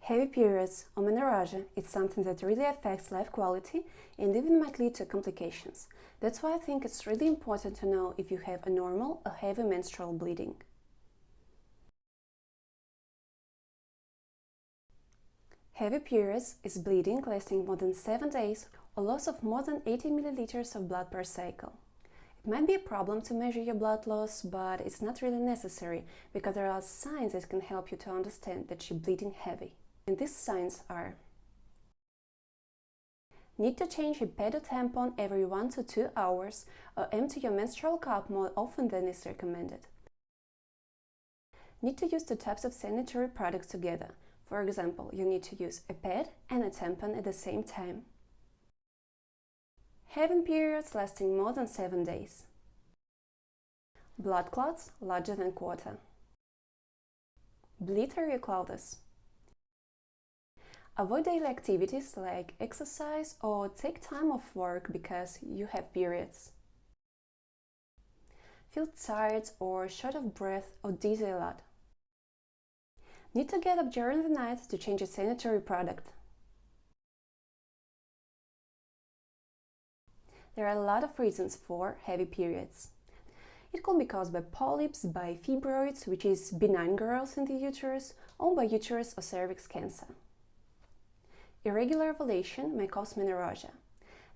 Heavy periods or menorrhagia is something that really affects life quality and even might lead to complications. That's why I think it's really important to know if you have a normal or heavy menstrual bleeding. Heavy periods is bleeding lasting more than 7 days or loss of more than 80 milliliters of blood per cycle. It might be a problem to measure your blood loss, but it's not really necessary because there are signs that can help you to understand that you're bleeding heavy. And these signs are: need to change your pad or tampon every 1 to 2 hours or empty your menstrual cup more often than is recommended. Need to use 2 types of sanitary products together. For example, you need to use a pad and a tampon at the same time. Having periods lasting more than 7 days. Blood clots larger than quarter. Bleed through your clothes. Avoid daily activities like exercise or take time off work because you have periods. Feel tired or short of breath or dizzy a lot. Need to get up during the night to change a sanitary product. There are a lot of reasons for heavy periods. It could be caused by polyps, by fibroids, which is benign growth in the uterus, or by uterus or cervix cancer. Irregular ovulation may cause menorrhagia.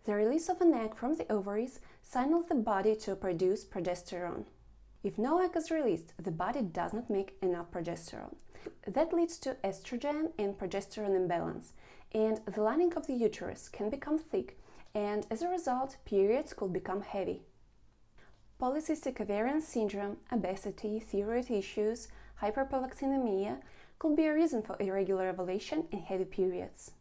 The release of an egg from the ovaries signals the body to produce progesterone. If no egg is released, the body does not make enough progesterone. That leads to estrogen and progesterone imbalance, and the lining of the uterus can become thick, and as a result, periods could become heavy. Polycystic ovarian syndrome, obesity, thyroid issues, hyperprolactinemia could be a reason for irregular ovulation and heavy periods.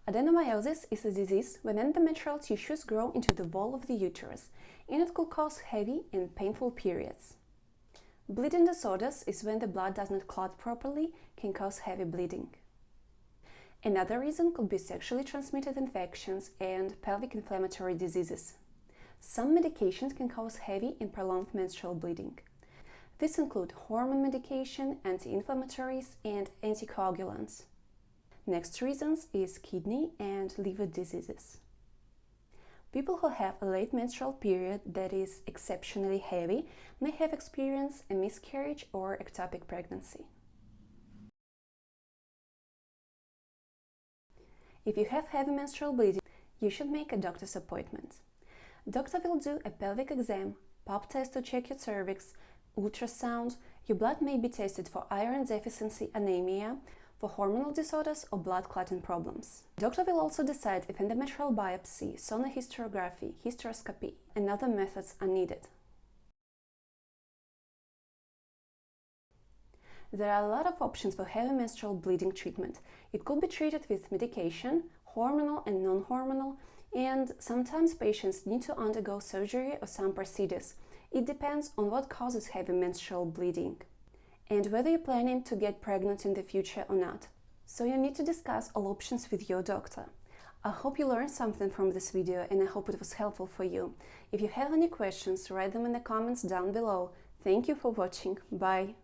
Adenomyosis is a disease when endometrial tissues grow into the wall of the uterus, and it could cause heavy and painful periods. Bleeding disorders is when the blood does not clot properly, can cause heavy bleeding. Another reason could be sexually transmitted infections and pelvic inflammatory diseases. Some medications can cause heavy and prolonged menstrual bleeding. These include hormone medication, anti-inflammatories, and anticoagulants. Next reasons is kidney and liver diseases. People who have a late menstrual period that is exceptionally heavy may have experienced a miscarriage or ectopic pregnancy. If you have heavy menstrual bleeding, you should make a doctor's appointment. Doctor will do a pelvic exam, pap test to check your cervix, ultrasound. Your blood may be tested for iron deficiency anemia, for hormonal disorders or blood clotting problems. Doctor will also decide if endometrial biopsy, sonohysterography, hysteroscopy, and other methods are needed. There are a lot of options for heavy menstrual bleeding treatment. It could be treated with medication, hormonal and non-hormonal, and sometimes patients need to undergo surgery or some procedures. It depends on what causes heavy menstrual bleeding and whether you're planning to get pregnant in the future or not. So you need to discuss all options with your doctor. I hope you learned something from this video and I hope it was helpful for you. If you have any questions, write them in the comments down below. Thank you for watching. Bye!